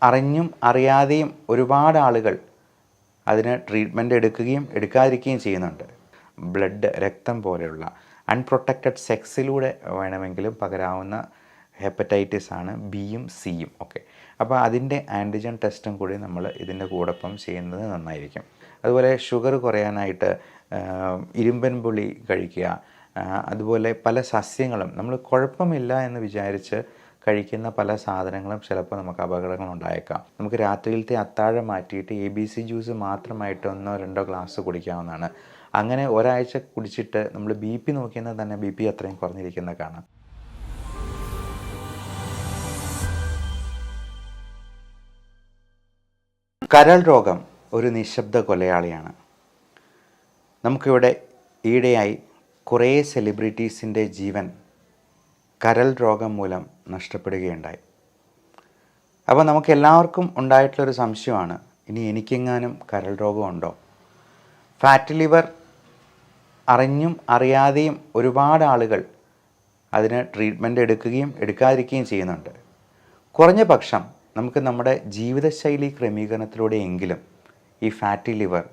അറിഞ്ഞും അറിയാതെയും ഒരുപാട് ആളുകൾ അതിന് ട്രീറ്റ്മെൻറ്റ് എടുക്കുകയും എടുക്കാതിരിക്കുകയും ചെയ്യുന്നുണ്ട്. രക്തം പോലെയുള്ള അൺപ്രൊട്ടക്റ്റഡ് സെക്സിലൂടെ വേണമെങ്കിലും പകരാവുന്ന ഹെപ്പറ്റൈറ്റിസ് ആണ് ബിയും സിയും ഒക്കെ. അപ്പോൾ അതിൻ്റെ ആൻറ്റിജൻ ടെസ്റ്റും കൂടി നമ്മൾ ഇതിൻ്റെ കൂടൊപ്പം ചെയ്യുന്നത് നന്നായിരിക്കും. അതുപോലെ ഷുഗർ കുറയാനായിട്ട് ഇരുമ്പൻ പുളി കഴിക്കുക, അതുപോലെ പല സസ്യങ്ങളും നമ്മൾ കുഴപ്പമില്ല എന്ന് വിചാരിച്ച് കഴിക്കുന്ന പല സാധനങ്ങളും ചിലപ്പോൾ നമുക്ക് അപകടങ്ങൾ ഉണ്ടായേക്കാം. നമുക്ക് രാത്രിയിലത്തെ അത്താഴം മാറ്റിയിട്ട് ABC ജ്യൂസ് മാത്രമായിട്ട് 1-2 ഗ്ലാസ് കുടിക്കാവുന്നതാണ്. അങ്ങനെ ഒരാഴ്ച കുടിച്ചിട്ട് നമ്മൾ BP നോക്കിയാൽ തന്നെ BP അത്രയും കുറഞ്ഞിരിക്കുന്നത് കാണാം. കരൾ രോഗം ഒരു നിശബ്ദ കൊലയാളിയാണ്. നമുക്കിവിടെ ഈയിടെയായി കുറേ സെലിബ്രിറ്റീസിൻ്റെ ജീവൻ കരൾ രോഗം മൂലം നഷ്ടപ്പെടുകയുണ്ടായി. അപ്പോൾ നമുക്ക് എല്ലാവർക്കും ഉണ്ടായിട്ടുള്ളൊരു സംശയമാണ്, ഇനി എനിക്കെങ്ങാനും കരൾ രോഗമുണ്ടോ? ഫാറ്റ് ലിവർ അറിഞ്ഞും അറിയാതെയും ഒരുപാട് ആളുകൾ അതിന് ട്രീറ്റ്മെൻറ്റ് എടുക്കുകയും എടുക്കാതിരിക്കുകയും ചെയ്യുന്നുണ്ട്. കുറഞ്ഞ പക്ഷം നമുക്ക് നമ്മുടെ ജീവിതശൈലി ക്രമീകരണത്തിലൂടെയെങ്കിലും ഈ ഫാറ്റി ലിവർ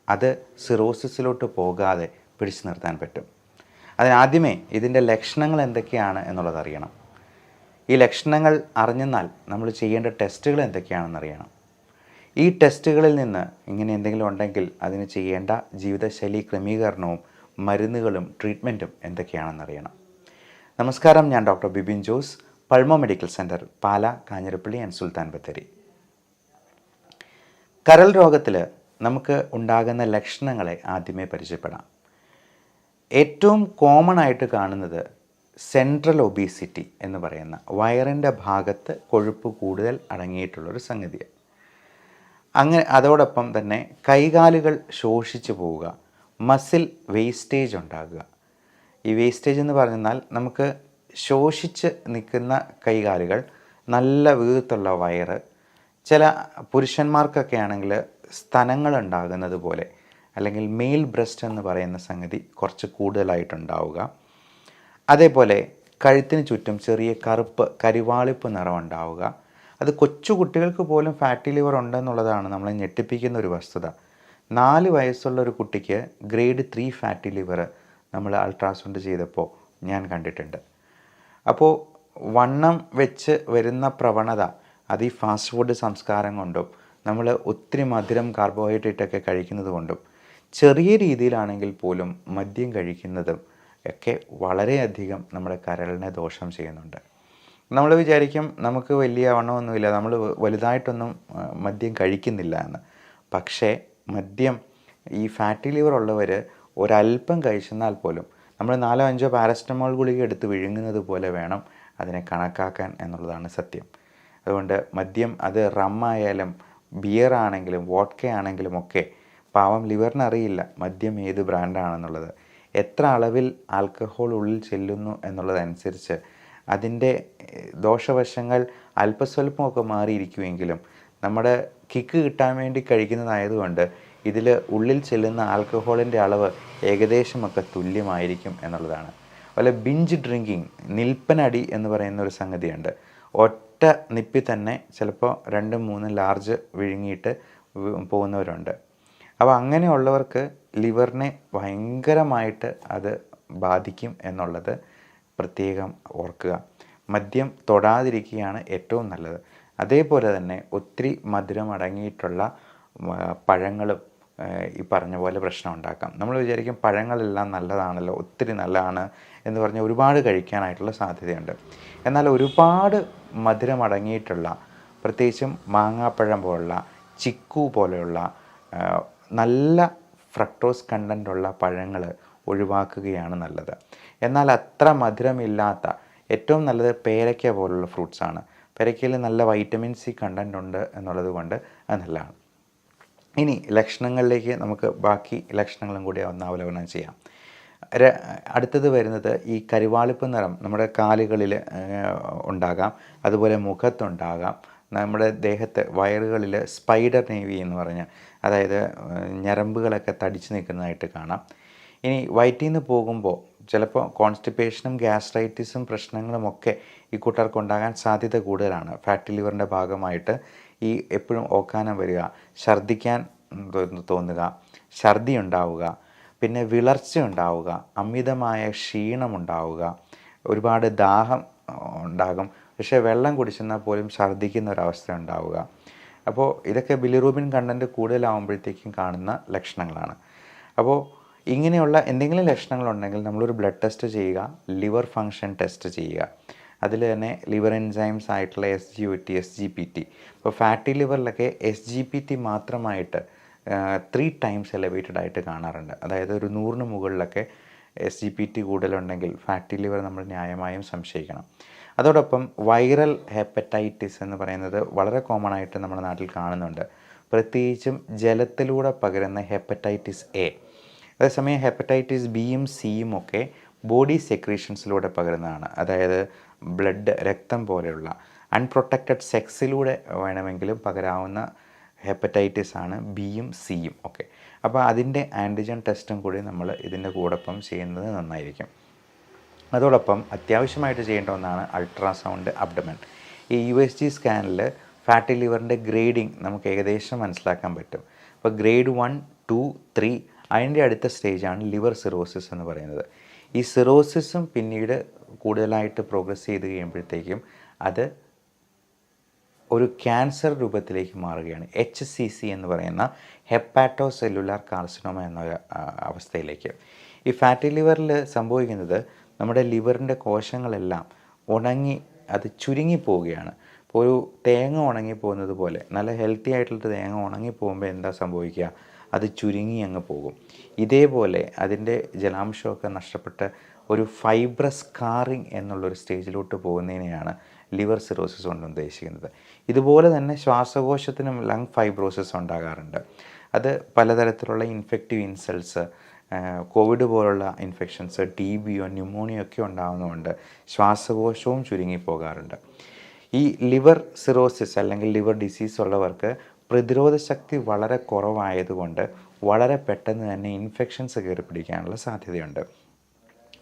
അത് സിറോസിസിലോട്ട് പോകാതെ പിടിച്ചു നിർത്താൻ പറ്റും. അതിനാദ്യമേ ഇതിൻ്റെ ലക്ഷണങ്ങൾ എന്തൊക്കെയാണ് എന്നുള്ളത് അറിയണം. ഈ ലക്ഷണങ്ങൾ അറിഞ്ഞെന്നാൽ നമ്മൾ ചെയ്യേണ്ട ടെസ്റ്റുകൾ എന്തൊക്കെയാണെന്നറിയണം. ഈ ടെസ്റ്റുകളിൽ നിന്ന് ഇങ്ങനെ എന്തെങ്കിലും ഉണ്ടെങ്കിൽ അതിന് ചെയ്യേണ്ട ജീവിതശൈലി ക്രമീകരണവും മരുന്നുകളും ട്രീറ്റ്മെൻറ്റും എന്തൊക്കെയാണെന്നറിയണം. നമസ്കാരം, ഞാൻ doctor Bibin Jose, pulmo medical centre, Pala, Kanjirappally and Sultan Bathery. കരൾ രോഗത്തിൽ നമുക്ക് ഉണ്ടാകുന്ന ലക്ഷണങ്ങളെ ആദ്യമേ പരിചയപ്പെടാം. ഏറ്റവും കോമൺ ആയിട്ട് കാണുന്നത് സെൻട്രൽ ഒബീസിറ്റി എന്ന് പറയുന്ന വയറിൻ്റെ ഭാഗത്ത് കൊഴുപ്പ് കൂടുതൽ അടങ്ങിയിട്ടുള്ളൊരു സംഗതിയാണ്. അതോടൊപ്പം തന്നെ കൈകാലുകൾ ശോഷിച്ചു പോവുക, മസിൽ വേസ്റ്റേജ് ഉണ്ടാകുക. ഈ വേസ്റ്റേജ് എന്ന് പറഞ്ഞാൽ നമുക്ക് ശോഷിച്ച് നിൽക്കുന്ന കൈകാലുകൾ, നല്ല വീർത്തുള്ള വയറ്, ചില പുരുഷന്മാർക്കൊക്കെ ആണെങ്കിൽ സ്തനങ്ങൾ ഉണ്ടാകുന്നത് പോലെ, അല്ലെങ്കിൽ മെയിൽ ബ്രസ്റ്റ് എന്ന് പറയുന്ന സംഗതി കുറച്ച് കൂടുതലായിട്ടുണ്ടാവുക. അതേപോലെ കഴുത്തിന് ചുറ്റും ചെറിയ കരിവാളിപ്പ് നിറം ഉണ്ടാവുക. അത് കൊച്ചു കുട്ടികൾക്ക് പോലും ഫാറ്റി ലിവർ ഉണ്ടെന്നുള്ളതാണ് നമ്മളെ ഞെട്ടിപ്പിക്കുന്ന ഒരു വസ്തുത. 4 വയസ്സുള്ള ഒരു കുട്ടിക്ക് ഗ്രേഡ് 3 ഫാറ്റി ലിവർ നമ്മൾ അൾട്രാസൗണ്ട് ചെയ്തപ്പോൾ ഞാൻ കണ്ടിട്ടുണ്ട്. അപ്പോൾ വണ്ണം വെച്ച് വരുന്ന പ്രവണത അത് ഈ ഫാസ്റ്റ് ഫുഡ് സംസ്കാരം കൊണ്ടും നമ്മൾ ഒത്തിരി മധുരം, കാർബോഹൈഡ്രേറ്റൊക്കെ കഴിക്കുന്നത് കൊണ്ടും, ചെറിയ രീതിയിലാണെങ്കിൽ പോലും മദ്യം കഴിക്കുന്നതും ഒക്കെ വളരെയധികം നമ്മുടെ കരളിനെ ദോഷം ചെയ്യുന്നുണ്ട്. നമ്മൾ വിചാരിക്കും നമുക്ക് വലിയ വണ്ണമൊന്നുമില്ല, നമ്മൾ വലുതായിട്ടൊന്നും മദ്യം കഴിക്കുന്നില്ല എന്ന്. പക്ഷേ മദ്യം ഈ ഫാറ്റി ലിവർ ഉള്ളവർ ഒരല്പം കഴിച്ചെന്നാൽ പോലും നമ്മൾ 4-5 പാരസ്റ്റമോൾ ഗുളിക എടുത്ത് വിഴുങ്ങുന്നത് പോലെ വേണം അതിനെ കണക്കാക്കാൻ എന്നുള്ളതാണ് സത്യം. അതുകൊണ്ട് മദ്യം അത് റമ്മായാലും ബിയർ ആണെങ്കിലും വോഡ്ക ആണെങ്കിലും ഒക്കെ പാവം ലിവറിന് അറിയില്ല മദ്യം ഏത് ബ്രാൻഡാണെന്നുള്ളത്. എത്ര അളവിൽ ആൽക്കഹോൾ ഉള്ളിൽ ചെല്ലുന്നു എന്നുള്ളതനുസരിച്ച് അതിൻ്റെ ദോഷവശങ്ങൾ അല്പസ്വല്പമൊക്കെ മാറിയിരിക്കുമെങ്കിലും നമ്മുടെ കിക്ക് കിട്ടാൻ വേണ്ടി കഴിക്കുന്നതായതുകൊണ്ട് ഇതിൽ ഉള്ളിൽ ചെല്ലുന്ന ആൽക്കഹോളിൻ്റെ അളവ് ഏകദേശമൊക്കെ തുല്യമായിരിക്കും എന്നുള്ളതാണ്. അതുപോലെ ബിഞ്ച് ഡ്രിങ്കിങ്, നിൽപ്പനടി എന്ന് പറയുന്ന ഒരു സംഗതിയുണ്ട്. ഒറ്റ നിപ്പി തന്നെ ചിലപ്പോൾ 2-3 ലാർജ് വിഴുങ്ങിയിട്ട് പോകുന്നവരുണ്ട്. അപ്പോൾ അങ്ങനെയുള്ളവർക്ക് ലിവറിനെ ഭയങ്കരമായിട്ട് അത് ബാധിക്കും എന്നുള്ളത് പ്രത്യേകം ഓർക്കുക. മദ്യം തൊടാതിരിക്കുകയാണ് ഏറ്റവും നല്ലത്. അതേപോലെ തന്നെ ഒത്തിരി മധുരം അടങ്ങിയിട്ടുള്ള പഴങ്ങളും ഈ പറഞ്ഞ പോലെ പ്രശ്നം ഉണ്ടാക്കാം. നമ്മൾ വിചാരിക്കും പഴങ്ങളെല്ലാം നല്ലതാണല്ലോ, ഒത്തിരി നല്ലതാണ് എന്ന് പറഞ്ഞ് ഒരുപാട് കഴിക്കാനായിട്ടുള്ള സാധ്യതയുണ്ട്. എന്നാൽ ഒരുപാട് മധുരം അടങ്ങിയിട്ടുള്ള, പ്രത്യേകിച്ചും മാങ്ങാപ്പഴം പോലുള്ള, ചിക്കു പോലെയുള്ള നല്ല ഫ്രക്ടോസ് കണ്ടൻ്റുള്ള പഴങ്ങൾ ഒഴിവാക്കുകയാണ് നല്ലത്. എന്നാൽ അത്ര മധുരമില്ലാത്ത ഏറ്റവും നല്ലത് പേരയ്ക്ക പോലുള്ള ഫ്രൂട്ട്സാണ്. പേരയ്ക്കയിൽ നല്ല വൈറ്റമിൻ സി കണ്ടൻ്റ് ഉണ്ട് എന്നുള്ളത് കൊണ്ട് അത് നല്ലതാണ്. ഇനി ലക്ഷണങ്ങളിലേക്ക് നമുക്ക് ബാക്കി ലക്ഷണങ്ങളും കൂടി ഒന്ന് അവലോകനം ചെയ്യാം. അടുത്തത് വരുന്നത് ഈ കരിവാളിപ്പ് നിറം നമ്മുടെ കാലുകളിൽ ഉണ്ടാകാം, അതുപോലെ മുഖത്തുണ്ടാകാം, നമ്മുടെ ദേഹത്ത് വയറുകളിൽ സ്പൈഡർ നേവി എന്ന് പറഞ്ഞ, അതായത് ഞരമ്പുകളൊക്കെ തടിച്ച് നിൽക്കുന്നതായിട്ട് കാണാം. ഇനി വയറ്റിൽ നിന്ന് പോകുമ്പോൾ ചിലപ്പോൾ കോൺസ്റ്റിപ്പേഷനും ഗ്യാസ്ട്രൈറ്റിസും പ്രശ്നങ്ങളുമൊക്കെ ഈ കൂട്ടർക്ക് ഉണ്ടാകാൻ സാധ്യത കൂടുതലാണ്. ഫാറ്റി ലിവറിൻ്റെ ഭാഗമായിട്ട് ഈ എപ്പോഴും ഓക്കാനം വരിക, ഛർദ്ദിക്കാൻ തോന്നുക, ഛർദി ഉണ്ടാവുക, പിന്നെ വിളർച്ച ഉണ്ടാവുക, അമിതമായ ക്ഷീണമുണ്ടാവുക, ഒരുപാട് ദാഹം ഉണ്ടാകും, പക്ഷേ വെള്ളം കുടിച്ചെന്നാൽ പോലും ഛർദ്ദിക്കുന്ന ഒരവസ്ഥ ഉണ്ടാവുക. അപ്പോൾ ഇതൊക്കെ ബിലിറൂബിൻ കണ്ടൻറ്റ് കൂടുതലാവുമ്പോഴത്തേക്കും കാണുന്ന ലക്ഷണങ്ങളാണ്. അപ്പോൾ ഇങ്ങനെയുള്ള എന്തെങ്കിലും ലക്ഷണങ്ങളുണ്ടെങ്കിൽ നമ്മളൊരു ബ്ലഡ് ടെസ്റ്റ് ചെയ്യുക, ലിവർ ഫങ്ഷൻ ടെസ്റ്റ് ചെയ്യുക. അതിൽ തന്നെ ലിവർ എൻസൈംസ് ആയിട്ടുള്ള SGOT, SGPT. ഇപ്പോൾ ഫാറ്റി ലിവറിലൊക്കെ SGPT മാത്രമായിട്ട് 3 ടൈംസ് എലവേറ്റഡ് ആയിട്ട് കാണാറുണ്ട്. അതായത് ഒരു 100ന് മുകളിലൊക്കെ SGPT കൂടുതലുണ്ടെങ്കിൽ ഫാറ്റി ലിവർ നമ്മൾ ന്യായമായും സംശയിക്കണം. അതോടൊപ്പം വൈറൽ ഹെപ്പറ്റൈറ്റിസ് എന്ന് പറയുന്നത് വളരെ കോമൺ ആയിട്ട് നമ്മുടെ നാട്ടിൽ കാണുന്നുണ്ട്. പ്രത്യേകിച്ചും ജലത്തിലൂടെ പകരുന്ന ഹെപ്പറ്റൈറ്റിസ് A. അതേസമയം ഹെപ്പറ്റൈറ്റിസ് ബിയും സിയും ഒക്കെ ബോഡി സെക്രീഷൻസിലൂടെ പകരുന്നതാണ്. അതായത് ബ്ലഡ്, രക്തം പോലെയുള്ള അൺപ്രൊട്ടക്റ്റഡ് സെക്സിലൂടെ വേണമെങ്കിലും പകരാവുന്ന ഹെപ്പറ്റൈറ്റിസ് ആണ് ബിയും സിയും ഒക്കെ. അപ്പോൾ അതിൻ്റെ ആൻറ്റിജൻ ടെസ്റ്റും കൂടി നമ്മൾ ഇതിൻ്റെ കൂടൊപ്പം ചെയ്യുന്നത് നന്നായിരിക്കും. അതോടൊപ്പം അത്യാവശ്യമായിട്ട് ചെയ്യേണ്ട ഒന്നാണ് അൾട്രാസൗണ്ട് അബ്ഡമൻ. ഈ USG സ്കാനിൽ ഫാറ്റി ലിവറിൻ്റെ ഗ്രേഡിങ് നമുക്ക് ഏകദേശം മനസ്സിലാക്കാൻ പറ്റും. അപ്പോൾ ഗ്രേഡ് 1, 2, 3 അതിൻ്റെ അടുത്ത സ്റ്റേജാണ് ലിവർ സിറോസിസ് എന്ന് പറയുന്നത്. ഈ സിറോസിസും പിന്നീട് കൂടുതലായിട്ട് പ്രോഗ്രസ് ചെയ്ത് കഴിയുമ്പോഴത്തേക്കും അത് ഒരു ക്യാൻസർ രൂപത്തിലേക്ക് മാറുകയാണ്. HCC എന്ന് പറയുന്ന ഹെപ്പാറ്റോ സെല്ലുലാർ കാർസിനോമ എന്ന അവസ്ഥയിലേക്ക്. ഈ ഫാറ്റി ലിവറിൽ സംഭവിക്കുന്നത് നമ്മുടെ ലിവറിൻ്റെ കോശങ്ങളെല്ലാം ഉണങ്ങി അത് ചുരുങ്ങിപ്പോവുകയാണ്. ഇപ്പോൾ ഒരു തേങ്ങ ഉണങ്ങിപ്പോകുന്നത് പോലെ, നല്ല ഹെൽത്തി ആയിട്ടുള്ള തേങ്ങ ഉണങ്ങിപ്പോകുമ്പോൾ എന്താ സംഭവിക്കുക? അത് ചുരുങ്ങി അങ്ങ് പോകും. ഇതേപോലെ അതിൻ്റെ ജലാംശമൊക്കെ നഷ്ടപ്പെട്ട് ഒരു ഫൈബ്രസ് സ്കാറിങ് എന്നുള്ളൊരു സ്റ്റേജിലോട്ട് പോകുന്നതിനെയാണ് ലിവർ സിറോസിസ് കൊണ്ട് ഉദ്ദേശിക്കുന്നത്. ഇതുപോലെ തന്നെ ശ്വാസകോശത്തിനും ലങ് ഫൈബ്രോസിസ് ഉണ്ടാകാറുണ്ട്. അത് പലതരത്തിലുള്ള ഇൻഫെക്റ്റീവ് ഇൻസൾട്ട്സ്, കോവിഡ് പോലുള്ള ഇൻഫെക്ഷൻസ്, TBയോ ന്യൂമോണിയോ ഒക്കെ ഉണ്ടാകുന്നതുകൊണ്ട് ശ്വാസകോശവും ചുരുങ്ങിപ്പോകാറുണ്ട്. ഈ ലിവർ സിറോസിസ് അല്ലെങ്കിൽ ലിവർ ഡിസീസ് ഉള്ളവർക്ക് പ്രതിരോധ ശക്തി വളരെ കുറവായതുകൊണ്ട് വളരെ പെട്ടെന്ന് തന്നെ ഇൻഫെക്ഷൻസ് കയറി പിടിക്കാനുള്ള സാധ്യതയുണ്ട്.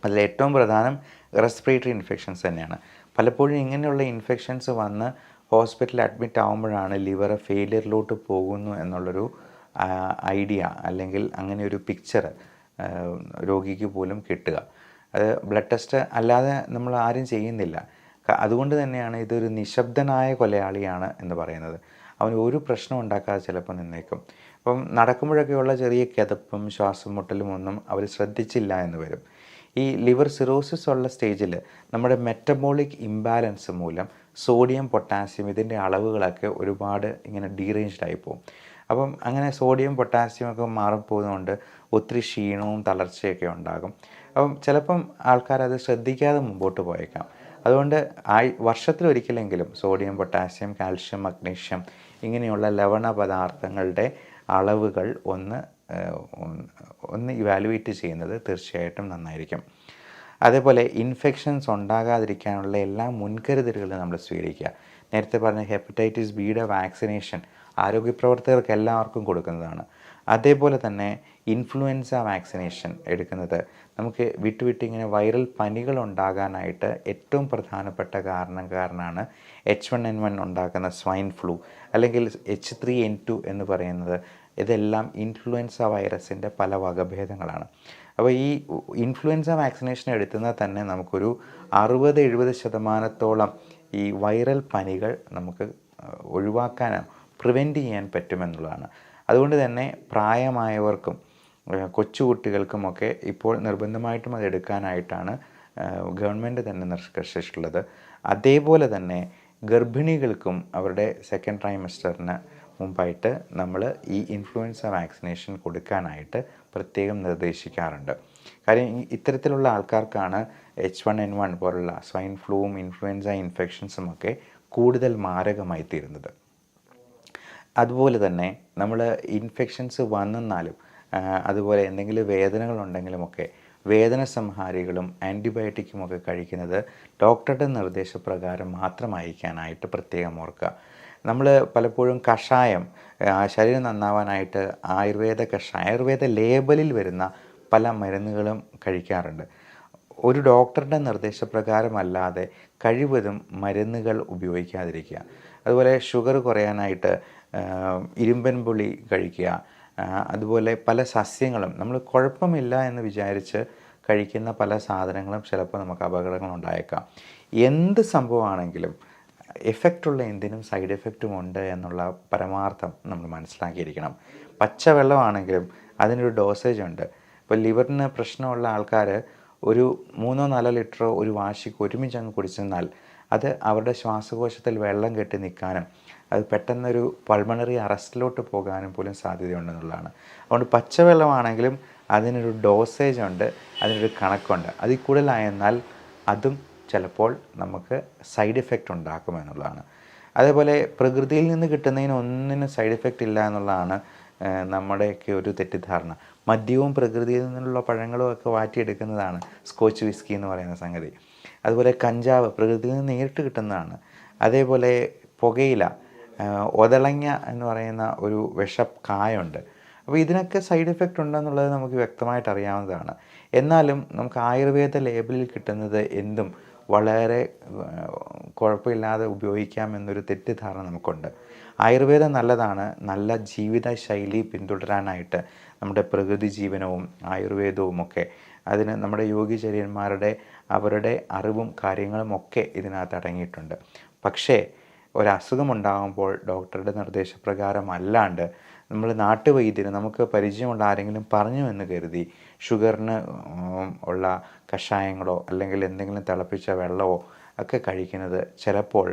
അതിലേറ്റവും പ്രധാനം റെസ്പിറേറ്ററി ഇൻഫെക്ഷൻസ് തന്നെയാണ്. പലപ്പോഴും ഇങ്ങനെയുള്ള ഇൻഫെക്ഷൻസ് വന്ന് ഹോസ്പിറ്റലിൽ അഡ്മിറ്റ് ആകുമ്പോഴാണ് ലിവർ ഫെയിലിയറിലോട്ട് പോകുന്നു എന്നുള്ളൊരു ഐഡിയ അല്ലെങ്കിൽ അങ്ങനെ ഒരു പിക്ചർ രോഗിക്ക് പോലും കിട്ടുക. അത് ബ്ലഡ് ടെസ്റ്റ് അല്ലാതെ നമ്മൾ ആരും ചെയ്യുന്നില്ല. അതുകൊണ്ട് തന്നെയാണ് ഇതൊരു നിശബ്ദനായ കൊലയാളിയാണ് എന്ന് പറയുന്നത്. അവന് ഒരു പ്രശ്നം ഉണ്ടാക്കാതെ ചിലപ്പോൾ നിന്നേക്കും. അപ്പം നടക്കുമ്പോഴൊക്കെയുള്ള ചെറിയ കിതപ്പും ശ്വാസം മുട്ടലും ഒന്നും അവർ ശ്രദ്ധിച്ചില്ല എന്ന് വരും. ഈ ലിവർ സിറോസിസ് ഉള്ള സ്റ്റേജിൽ നമ്മുടെ മെറ്റബോളിക് ഇംബാലൻസ് മൂലം സോഡിയം, പൊട്ടാസ്യം ഇതിൻ്റെ അളവുകളൊക്കെ ഒരുപാട് ഇങ്ങനെ ഡീറേഞ്ച്ഡായി പോകും. അപ്പം അങ്ങനെ സോഡിയം, പൊട്ടാസ്യം ഒക്കെ മാറിപ്പോകുന്നതുകൊണ്ട് ഒത്തിരി ക്ഷീണവും തളർച്ചയൊക്കെ ഉണ്ടാകും. അപ്പം ചിലപ്പം ആൾക്കാരത് ശ്രദ്ധിക്കാതെ മുമ്പോട്ട് പോയേക്കാം. അതുകൊണ്ട് വർഷത്തിലൊരിക്കലെങ്കിലും സോഡിയം, പൊട്ടാസ്യം, കാൽഷ്യം, മഗ്നീഷ്യം ഇങ്ങനെയുള്ള ലവണ പദാർത്ഥങ്ങളുടെ അളവുകൾ ഒന്ന് ഇവാലുവേറ്റ് ചെയ്യുന്നത് തീർച്ചയായിട്ടും നന്നായിരിക്കും. അതേപോലെ ഇൻഫെക്ഷൻസ് ഉണ്ടാകാതിരിക്കാനുള്ള എല്ലാ മുൻകരുതലുകളും നമ്മൾ സ്വീകരിക്കുക. നേരത്തെ പറഞ്ഞ ഹെപ്പറ്റൈറ്റിസ് ബിയുടെ വാക്സിനേഷൻ ആരോഗ്യപ്രവർത്തകർക്ക് എല്ലാവർക്കും കൊടുക്കുന്നതാണ്. അതേപോലെ തന്നെ ഇൻഫ്ലുവൻസ വാക്സിനേഷൻ എടുക്കുന്നത് നമുക്ക് വിട്ടുവിട്ട് വൈറൽ പനികൾ ഉണ്ടാകാനായിട്ട് ഏറ്റവും പ്രധാനപ്പെട്ട കാരണമാണ് H1N1 ഉണ്ടാക്കുന്ന സ്വൈൻ ഫ്ലൂ അല്ലെങ്കിൽ H3N2 എന്ന് പറയുന്നത്. ഇതെല്ലാം ഇൻഫ്ലുവൻസ വൈറസിൻ്റെ പല വകഭേദങ്ങളാണ്. അപ്പോൾ ഈ ഇൻഫ്ലുവൻസ വാക്സിനേഷൻ എടുത്തുന്നാൽ തന്നെ നമുക്കൊരു 60-70% ഈ വൈറൽ പനികൾ നമുക്ക് ഒഴിവാക്കാനോ പ്രിവെൻറ്റ് ചെയ്യാൻ പറ്റുമെന്നുള്ളതാണ്. അതുകൊണ്ട് തന്നെ പ്രായമായവർക്കും കൊച്ചുകുട്ടികൾക്കുമൊക്കെ ഇപ്പോൾ നിർബന്ധമായിട്ടും അത് എടുക്കാനായിട്ടാണ് ഗവൺമെൻറ് തന്നെ നിർദ്ദേശിച്ചിട്ടുള്ളത്. അതേപോലെ തന്നെ ഗർഭിണികൾക്കും അവരുടെ സെക്കൻഡ് ട്രൈമസ്റ്ററിന് മുമ്പായിട്ട് നമ്മൾ ഈ ഇൻഫ്ലുവൻസ വാക്സിനേഷൻ കൊടുക്കാനായിട്ട് പ്രത്യേകം നിർദ്ദേശിക്കാറുണ്ട്. കാര്യം ഇത്തരത്തിലുള്ള ആൾക്കാർക്കാണ് H1N1 പോലുള്ള സ്വൈൻ ഫ്ലൂവും ഇൻഫ്ലുവൻസ ഇൻഫെക്ഷൻസും ഒക്കെ കൂടുതൽ മാരകമായി തീരുന്നത്. അതുപോലെ തന്നെ നമ്മൾ ഇൻഫെക്ഷൻസ് വന്നെന്നാലും അതുപോലെ എന്തെങ്കിലും വേദനകളുണ്ടെങ്കിലുമൊക്കെ വേദന സംഹാരികളും ആൻറ്റിബയോട്ടിക്കുമൊക്കെ കഴിക്കുന്നത് ഡോക്ടറുടെ നിർദ്ദേശപ്രകാരം മാത്രമായിരിക്കാനായിട്ട് പ്രത്യേകം ഓർക്കുക. നമ്മൾ പലപ്പോഴും കഷായം ശരീരം നന്നാവാനായിട്ട് ആയുർവേദ ലേബലിൽ വരുന്ന പല മരുന്നുകളും കഴിക്കാറുണ്ട്. ഒരു ഡോക്ടറുടെ നിർദ്ദേശപ്രകാരമല്ലാതെ കഴിവതും മരുന്നുകൾ ഉപയോഗിക്കാതിരിക്കുക. അതുപോലെ ഷുഗർ കുറയാനായിട്ട് ഇരുമ്പൻ പുളി കഴിക്കുക. അതുപോലെ പല സസ്യങ്ങളും നമ്മൾ കുഴപ്പമില്ല എന്ന് വിചാരിച്ച് കഴിക്കുന്ന പല സാധനങ്ങളും ചിലപ്പോൾ നമുക്ക് അപകടങ്ങൾ ഉണ്ടായേക്കാം. എന്ത് സംഭവമാണെങ്കിലും എഫക്റ്റുള്ള എന്തിനും സൈഡ് എഫക്റ്റും ഉണ്ട് എന്നുള്ള പരമാർത്ഥം നമ്മൾ മനസ്സിലാക്കിയിരിക്കണം. പച്ചവെള്ളമാണെങ്കിലും അതിനൊരു ഡോസേജ് ഉണ്ട്. ഇപ്പോൾ ലിവറിന് പ്രശ്നമുള്ള ആൾക്കാർ ഒരു 3-4 ലിറ്ററോ ഒരു വാശിക്ക് ഒരുമിച്ച് അങ്ങ് കുടിച്ചെന്നാൽ അത് അവരുടെ ശ്വാസകോശത്തിൽ വെള്ളം കെട്ടി നിൽക്കാനും അത് പെട്ടെന്നൊരു പൾമണറി അറസ്റ്റിലോട്ട് പോകാനും പോലും സാധ്യതയുണ്ടെന്നുള്ളതാണ്. അതുകൊണ്ട് പച്ചവെള്ളമാണെങ്കിലും അതിനൊരു ഡോസേജ് ഉണ്ട്, അതിനൊരു കണക്കുണ്ട്. അതിൽ കൂടുതലായെന്നാൽ അതും ചിലപ്പോൾ നമുക്ക് സൈഡ് എഫക്റ്റ് ഉണ്ടാക്കുമെന്നുള്ളതാണ്. അതേപോലെ പ്രകൃതിയിൽ നിന്ന് കിട്ടുന്നതിന് ഒന്നിനും സൈഡ് എഫക്റ്റ് ഇല്ല എന്നുള്ളതാണ് നമ്മുടെയൊക്കെ ഒരു തെറ്റിദ്ധാരണ. മദ്യവും പ്രകൃതിയിൽ നിന്നുള്ള പഴങ്ങളും ഒക്കെ വാറ്റിയെടുക്കുന്നതാണ് സ്കോച്ച് വിസ്കി എന്ന് പറയുന്ന സംഗതി. അതുപോലെ കഞ്ചാവ് പ്രകൃതിയിൽ നിന്ന് നേരിട്ട് കിട്ടുന്നതാണ്. അതേപോലെ പുകയില, ഒതളങ്ങ എന്ന് പറയുന്ന ഒരു വിഷക്കായുണ്ട്. അപ്പോൾ ഇതിനൊക്കെ സൈഡ് എഫക്റ്റ് ഉണ്ടെന്നുള്ളത് നമുക്ക് വ്യക്തമായിട്ട് അറിയാവുന്നതാണ്. എന്നാലും നമുക്ക് ആയുർവേദ ലേബലിൽ കിട്ടുന്നത് എന്തും വളരെ കുഴപ്പമില്ലാതെ ഉപയോഗിക്കാമെന്നൊരു തെറ്റിദ്ധാരണ നമുക്കുണ്ട്. ആയുർവേദം നല്ലതാണ്. നല്ല ജീവിത ശൈലി പിന്തുടരാനായിട്ട് നമ്മുടെ പ്രകൃതി ജീവനവും ആയുർവേദവും ഒക്കെ അതിന് നമ്മുടെ യോഗിചര്യന്മാരുടെ അവരുടെ അറിവും കാര്യങ്ങളും ഒക്കെ ഇതിനകത്ത് അടങ്ങിയിട്ടുണ്ട്. പക്ഷേ ഒരസുഖമുണ്ടാകുമ്പോൾ ഡോക്ടറുടെ നിർദ്ദേശപ്രകാരം അല്ലാണ്ട് നമ്മൾ നാട്ടുവൈദ്യന് നമുക്ക് പരിചയമുള്ള ആരെങ്കിലും പറഞ്ഞു എന്ന് കരുതി ഷുഗറിന് ഉള്ള കഷായങ്ങളോ അല്ലെങ്കിൽ എന്തെങ്കിലും തിളപ്പിച്ച വെള്ളമോ ഒക്കെ കഴിക്കുന്നത് ചിലപ്പോൾ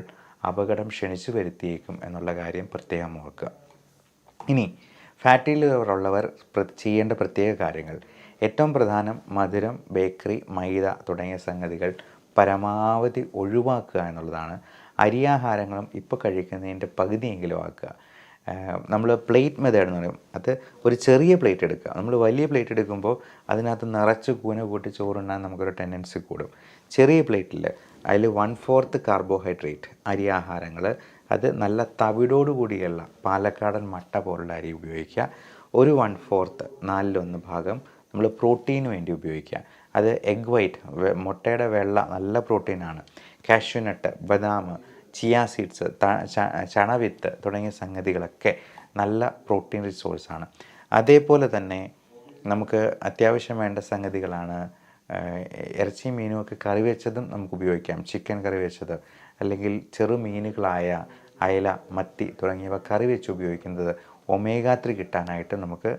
അപകടം ക്ഷണിച്ചു വരുത്തിയേക്കും എന്നുള്ള കാര്യം പ്രത്യേകം ഓർക്കുക. ഇനി ഫാറ്റി ലിവർ ഉള്ളവർ ചെയ്യേണ്ട പ്രത്യേക കാര്യങ്ങൾ: ഏറ്റവും പ്രധാനം മധുരം, ബേക്കറി, മൈദ തുടങ്ങിയ സംഗതികൾ പരമാവധി ഒഴിവാക്കുക എന്നുള്ളതാണ്. അരിയാഹാരങ്ങളും ഇപ്പോൾ കഴിക്കുന്നതിൻ്റെ പകുതിയെങ്കിലും ആക്കുക. നമ്മൾ പ്ലേറ്റ് മെത്തേഡ് എന്ന് പറയും. അത് ഒരു ചെറിയ പ്ലേറ്റ് എടുക്കുക. നമ്മൾ വലിയ പ്ലേറ്റ് എടുക്കുമ്പോൾ അതിനകത്ത് നിറച്ച് കൂന കൂട്ടി ചോറുണ്ണാൻ നമുക്കൊരു ടെൻഡൻസി കൂടും. ചെറിയ പ്ലേറ്റിൽ അതിൽ 1/4 കാർബോഹൈഡ്രേറ്റ് അരിയാഹാരങ്ങൾ, അത് നല്ല തവിടോടുകൂടിയുള്ള പാലക്കാടൻ മട്ട പോലുള്ള അരി ഉപയോഗിക്കുക. ഒരു 1/4 4/1 ഭാഗം നമ്മൾ പ്രോട്ടീന് വേണ്ടി ഉപയോഗിക്കുക. അത് എഗ് വൈറ്റ്, മുട്ടയുടെ വെള്ള നല്ല പ്രോട്ടീനാണ്. കാഷ്യൂനട്ട്, ബദാം, ചിയ സീഡ്സ്, ചണവിത്ത് തുടങ്ങിയ സംഗതികളൊക്കെ നല്ല പ്രോട്ടീൻ റിസോഴ്സാണ്. അതേപോലെ തന്നെ നമുക്ക് അത്യാവശ്യം വേണ്ട സംഗതികളാണ് ഇറച്ചി മീനുമൊക്കെ കറി വെച്ചതും നമുക്ക് ഉപയോഗിക്കാം. ചിക്കൻ കറി വെച്ചത് അല്ലെങ്കിൽ ചെറുമീനുകളായ അയല, മത്തി തുടങ്ങിയവ കറി വെച്ച് ഉപയോഗിക്കുന്നത് ഒമേഗ 3 കിട്ടാനായിട്ട് നമുക്ക്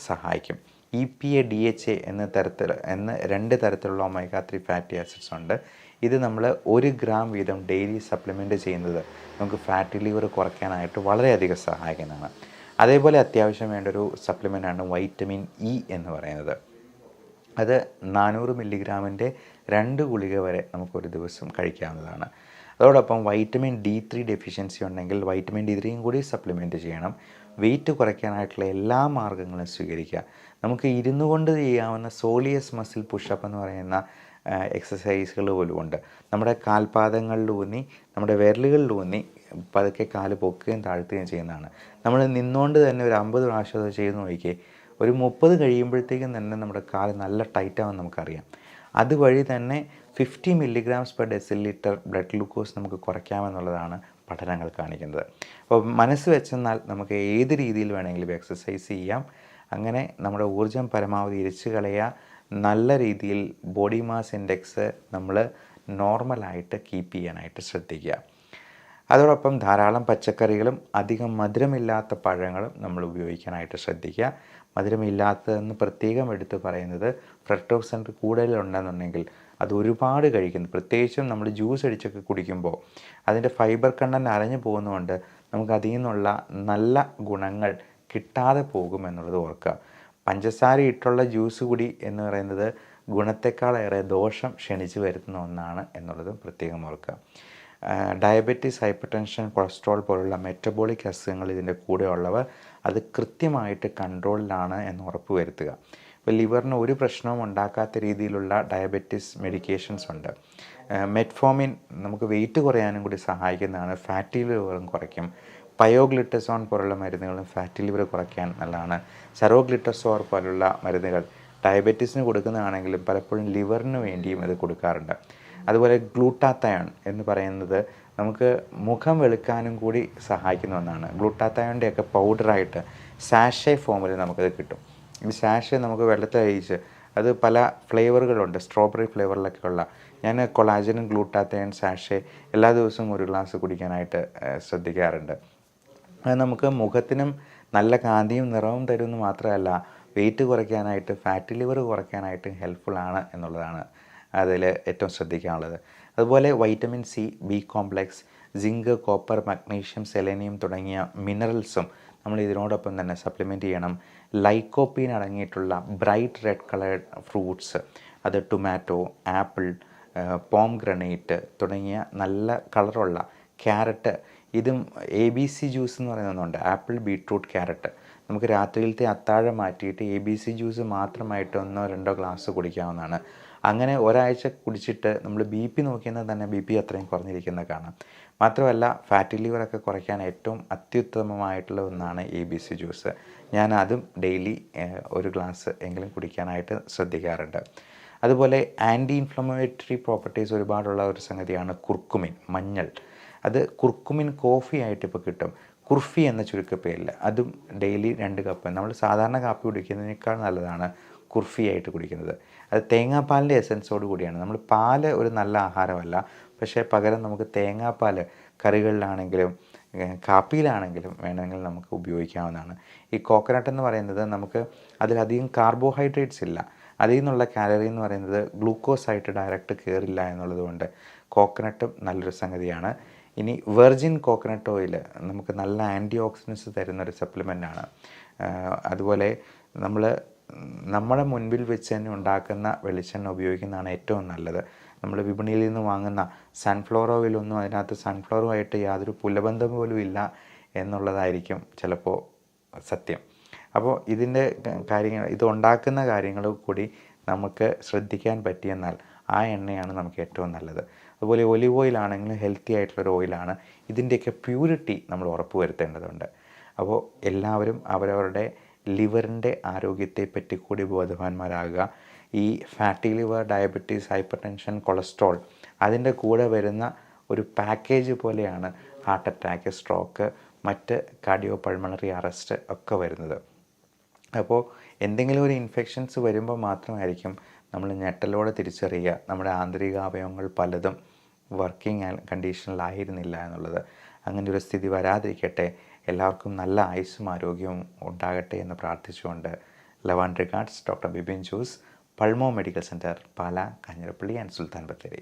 സഹായിക്കും. EPA, DHA എന്ന 2 തരത്തിലുള്ള ഒമേഗ 3 ഫാറ്റി ആസിഡ്സ് ഉണ്ട്. ഇത് നമ്മൾ 1 ഗ്രാം വീതം ഡെയിലി സപ്ലിമെൻറ്റ് ചെയ്യുന്നത് നമുക്ക് ഫാറ്റി ലിവർ കുറയ്ക്കാനായിട്ട് വളരെയധികം സഹായിക്കുന്നതാണ്. അതേപോലെ അത്യാവശ്യം വേണ്ടൊരു സപ്ലിമെൻ്റാണ് വൈറ്റമിൻ ഇ എന്ന് പറയുന്നത്. അത് 400 മില്ലിഗ്രാമിൻ്റെ 2 ഗുളിക വരെ നമുക്കൊരു ദിവസം കഴിക്കാവുന്നതാണ്. അതോടൊപ്പം വൈറ്റമിൻ D3 ഡെഫിഷ്യൻസി ഉണ്ടെങ്കിൽ വൈറ്റമിൻ D3യും കൂടി സപ്ലിമെൻറ്റ് ചെയ്യണം. വെയിറ്റ് കുറയ്ക്കാനായിട്ടുള്ള എല്ലാ മാർഗ്ഗങ്ങളും സ്വീകരിക്കുക. നമുക്ക് ഇരുന്നു കൊണ്ട് ചെയ്യാവുന്ന സോളിയസ് മസിൽ പുഷപ്പ് എന്ന് പറയുന്ന എക്സസൈസുകൾ പോലും ഉണ്ട്. നമ്മുടെ കാൽപാദങ്ങളിലൂന്നി നമ്മുടെ വിരലുകളിലൂന്നി പതുക്കെ കാല് പൊക്കുകയും താഴ്ത്തുകയും ചെയ്യുന്നതാണ്. നമ്മൾ നിന്നുകൊണ്ട് തന്നെ ഒരു 50 പ്രാവശ്യം അത് ചെയ്ത് നോക്കിയേ, ഒരു 30 കഴിയുമ്പോഴത്തേക്കും തന്നെ നമ്മുടെ കാല് നല്ല ടൈറ്റാകുമെന്ന് നമുക്കറിയാം. അതുവഴി തന്നെ 50 mg/dL ബ്ലഡ് ഗ്ലൂക്കോസ് നമുക്ക് കുറയ്ക്കാമെന്നുള്ളതാണ് പഠനങ്ങൾ കാണിക്കുന്നത്. അപ്പോൾ മനസ്സ് വെച്ചെന്നാൽ നമുക്ക് ഏത് രീതിയിൽ വേണമെങ്കിലും എക്സസൈസ് ചെയ്യാം. അങ്ങനെ നമ്മുടെ ഊർജ്ജം പരമാവധി ഇരിച്ചു കളയുക. നല്ല രീതിയിൽ ബോഡി മാസ് ഇൻഡെക്സ് നമ്മൾ നോർമലായിട്ട് കീപ്പ് ചെയ്യാനായിട്ട് ശ്രദ്ധിക്കുക. അതോടൊപ്പം ധാരാളം പച്ചക്കറികളും അധികം മധുരമില്ലാത്ത പഴങ്ങളും നമ്മൾ ഉപയോഗിക്കാനായിട്ട് ശ്രദ്ധിക്കുക. മധുരമില്ലാത്തതെന്ന് പ്രത്യേകം എടുത്ത് പറയുന്നത് ഫ്രക്ടോസ് കണ്ടന്റ് കൂടുതലുണ്ടെന്നുണ്ടെങ്കിൽ അത് ഒരുപാട് കഴിക്കുന്നു. പ്രത്യേകിച്ചും നമ്മൾ ജ്യൂസ് അടിച്ചൊക്കെ കുടിക്കുമ്പോൾ അതിൻ്റെ ഫൈബർ കണ്ടന്റ് അരഞ്ഞു പോകുന്നതുകൊണ്ട് നമുക്ക് അതിൽ നിന്നുള്ള നല്ല ഗുണങ്ങൾ കിട്ടാതെ പോകുമെന്നുള്ളത് ഓർക്കുക. പഞ്ചസാര ഇട്ടുള്ള ജ്യൂസ് കുടി എന്ന് പറയുന്നത് ഗുണത്തെക്കാളേറെ ദോഷം ക്ഷണിച്ചു വരുത്തുന്ന ഒന്നാണ് എന്നുള്ളതും പ്രത്യേകം ഓർക്കുക. ഡയബറ്റീസ്, ഹൈപ്പർ ടെൻഷൻ, കൊളസ്ട്രോൾ പോലുള്ള മെറ്റബോളിക് അസുഖങ്ങൾ ഇതിൻ്റെ കൂടെ ഉള്ളവർ അത് കൃത്യമായിട്ട് കൺട്രോളിലാണ് എന്ന് ഉറപ്പ് വരുത്തുക. ഇപ്പോൾ ലിവറിന് ഒരു പ്രശ്നവും ഉണ്ടാക്കാത്ത രീതിയിലുള്ള ഡയബറ്റീസ് മെഡിക്കേഷൻസ് ഉണ്ട്. മെറ്റ്ഫോമിൻ നമുക്ക് വെയിറ്റ് കുറയാനും കൂടി സഹായിക്കുന്നതാണ്. ഫാറ്റി ലിവറും കുറയ്ക്കും. പയോഗ്ലിറ്റസോൺ പോലുള്ള മരുന്നുകളും ഫാറ്റി ലിവർ കുറയ്ക്കാൻ നല്ലതാണ്. സെറോഗ്ലിറ്റസോർ പോലുള്ള മരുന്നുകൾ ഡയബറ്റീസിന് കൊടുക്കുന്നതാണെങ്കിലും പലപ്പോഴും ലിവറിന് വേണ്ടിയും ഇത് കൊടുക്കാറുണ്ട്. അതുപോലെ ഗ്ലൂട്ടാത്തയോൺ എന്ന് പറയുന്നത് നമുക്ക് മുഖം വെളുക്കാനും കൂടി സഹായിക്കുന്ന ഒന്നാണ്. ഗ്ലൂട്ടാത്തയോണിൻ്റെയൊക്കെ പൗഡറായിട്ട് സാഷെ ഫോമിൽ നമുക്കത് കിട്ടും. ഈ സാഷെ നമുക്ക് വെള്ളത്തിൽ അരിയിച്ച് അത് പല ഫ്ലേവറുകളുണ്ട്, സ്ട്രോബെറി ഫ്ലേവറിലൊക്കെ ഉള്ള. ഞാൻ കൊളാജനും ഗ്ലൂട്ടാത്തയോൺ സാഷെ എല്ലാ ദിവസവും ഒരു ഗ്ലാസ് കുടിക്കാനായിട്ട് ശ്രദ്ധിക്കാറുണ്ട്. അത് നമുക്ക് മുഖത്തിനും നല്ല കാന്തിയും നിറവും തരുമെന്ന് മാത്രമല്ല, വെയിറ്റ് കുറയ്ക്കാനായിട്ട്, ഫാറ്റി ലിവർ കുറയ്ക്കാനായിട്ട് ഹെൽപ്ഫുള്ളാണ് എന്നുള്ളതാണ് അതിൽ ഏറ്റവും ശ്രദ്ധിക്കാനുള്ളത്. അതുപോലെ vitamin C, B complex, zinc, copper, മഗ്നീഷ്യം, സെലേനിയം തുടങ്ങിയ മിനറൽസും നമ്മൾ ഇതിനോടൊപ്പം തന്നെ സപ്ലിമെൻറ്റ് ചെയ്യണം. ലൈക്കോപ്പീൻ അടങ്ങിയിട്ടുള്ള ബ്രൈറ്റ് റെഡ് കളേർഡ് ഫ്രൂട്ട്സ്, അത് ടൊമാറ്റോ, ആപ്പിൾ, പോംഗ്രനേറ്റ് തുടങ്ങിയ നല്ല കളറുള്ള ക്യാരറ്റ്, ഇതും ABC ജ്യൂസ് എന്ന് പറയുന്നുണ്ട്. ആപ്പിൾ, ബീട്രൂട്ട്, ക്യാരറ്റ് നമുക്ക് രാത്രിയിലത്തെ അത്താഴം മാറ്റിയിട്ട് ABC ജ്യൂസ് മാത്രമായിട്ട് 1-2 ഗ്ലാസ് കുടിക്കാവുന്നതാണ്. അങ്ങനെ ഒരാഴ്ച കുടിച്ചിട്ട് നമ്മൾ BP നോക്കിയാൽ തന്നെ BP അത്രയും കുറഞ്ഞിരിക്കുന്നത് കാണാം. മാത്രമല്ല ഫാറ്റി ലിവറൊക്കെ കുറയ്ക്കാൻ ഏറ്റവും അത്യുത്തമമായിട്ടുള്ള ഒന്നാണ് ABC ജ്യൂസ്. ഞാൻ അതും ഡെയിലി 1 ഗ്ലാസ് എങ്കിലും കുടിക്കാനായിട്ട് ശ്രദ്ധിക്കാറുണ്ട്. അതുപോലെ ആൻറ്റി ഇൻഫ്ലമേറ്ററി പ്രോപ്പർട്ടീസ് ഒരുപാടുള്ള ഒരു സംഗതിയാണ് കുർക്കുമിൻ, മഞ്ഞൾ. അത് കുർക്കുമിൻ കോഫി ആയിട്ട് ഇപ്പോൾ കിട്ടും, കുർഫി എന്ന ചുരുക്കപ്പേരിൽ. അതും ഡെയിലി 2 കപ്പ്. നമ്മൾ സാധാരണ കാപ്പി കുടിക്കുന്നതിനേക്കാൾ നല്ലതാണ് കുർഫി ആയിട്ട് കുടിക്കുന്നത്. അത് തേങ്ങാപ്പാലിൻ്റെ എസൻസോട് കൂടിയാണ്. നമ്മൾ പാല് ഒരു നല്ല ആഹാരമല്ല, പക്ഷേ പകരം നമുക്ക് തേങ്ങാപ്പാൽ കറികളിലാണെങ്കിലും കാപ്പിയിലാണെങ്കിലും വേണമെങ്കിൽ നമുക്ക് ഉപയോഗിക്കാവുന്നതാണ്. ഈ കോക്കനട്ട് എന്ന് പറയുന്നത് നമുക്ക് അതിലധികം കാർബോഹൈഡ്രേറ്റ്സ് ഇല്ല. അതിൽ നിന്നുള്ള കാലറി എന്ന് പറയുന്നത് ഗ്ലൂക്കോസായിട്ട് ഡയറക്റ്റ് കയറില്ല എന്നുള്ളത് കൊണ്ട് കോക്കനട്ടും നല്ലൊരു സംഗതിയാണ്. ഇനി വെർജിൻ കോക്കനട്ട് ഓയിൽ നമുക്ക് നല്ല ആൻറ്റി ഓക്സിഡൻസ് തരുന്നൊരു സപ്ലിമെൻ്റാണ്. അതുപോലെ നമ്മുടെ മുൻപിൽ വെച്ച് തന്നെ ഉണ്ടാക്കുന്ന വെളിച്ചെണ്ണ ഉപയോഗിക്കുന്നതാണ് ഏറ്റവും നല്ലത്. നമ്മൾ വിപണിയിൽ നിന്ന് വാങ്ങുന്ന സൺഫ്ലവർ ഓയിലൊന്നും അതിനകത്ത് സൺഫ്ലവറുമായിട്ട് യാതൊരു പുലബന്ധം പോലും ഇല്ല എന്നുള്ളതായിരിക്കും ചിലപ്പോൾ സത്യം. അപ്പോൾ ഇതിൻ്റെ കാര്യങ്ങൾ, ഇത് ഉണ്ടാക്കുന്ന കാര്യങ്ങൾ കൂടി നമുക്ക് ശ്രദ്ധിക്കാൻ പറ്റിയെന്നാൽ ആ എണ്ണയാണ് നമുക്ക് ഏറ്റവും നല്ലത്. അതുപോലെ ഒലിവ് ഓയിലാണെങ്കിലും ഹെൽത്തി ആയിട്ടുള്ളൊരു ഓയിലാണ്. ഇതിൻ്റെയൊക്കെ പ്യൂരിറ്റി നമ്മൾ ഉറപ്പ് വരുത്തേണ്ടതുണ്ട്. അപ്പോൾ എല്ലാവരും അവരവരുടെ ലിവറിൻ്റെ ആരോഗ്യത്തെപ്പറ്റി കൂടി ബോധവാന്മാരാകുക. ഈ fatty liver, diabetes, hyper tension, cholesterol അതിൻ്റെ കൂടെ വരുന്ന ഒരു പാക്കേജ് പോലെയാണ് ഹാർട്ട് അറ്റാക്ക്, സ്ട്രോക്ക്, മറ്റ് കാർഡിയോ പൾമണറി അറസ്റ്റ് ഒക്കെ വരുന്നത്. അപ്പോൾ എന്തെങ്കിലും ഒരു ഇൻഫെക്ഷൻസ് വരുമ്പോൾ മാത്രമായിരിക്കും നമ്മൾ ഞെട്ടലോടെ തിരിച്ചറിയുക നമ്മുടെ ആന്തരിക അവയവങ്ങൾ പലതും വർക്കിംഗ് കണ്ടീഷനിലായിരുന്നില്ല എന്നുള്ളത്. അങ്ങനെ ഒരു സ്ഥിതി വരാതിരിക്കട്ടെ. എല്ലാവർക്കും നല്ല ആയുസ്സും ആരോഗ്യവും ഉണ്ടാകട്ടെ എന്ന് പ്രാർത്ഥിച്ചുകൊണ്ട് love and regards, doctor Bipin Jose, pulmo medical centre, Pala, Kanjirappally and Sultan Bathery.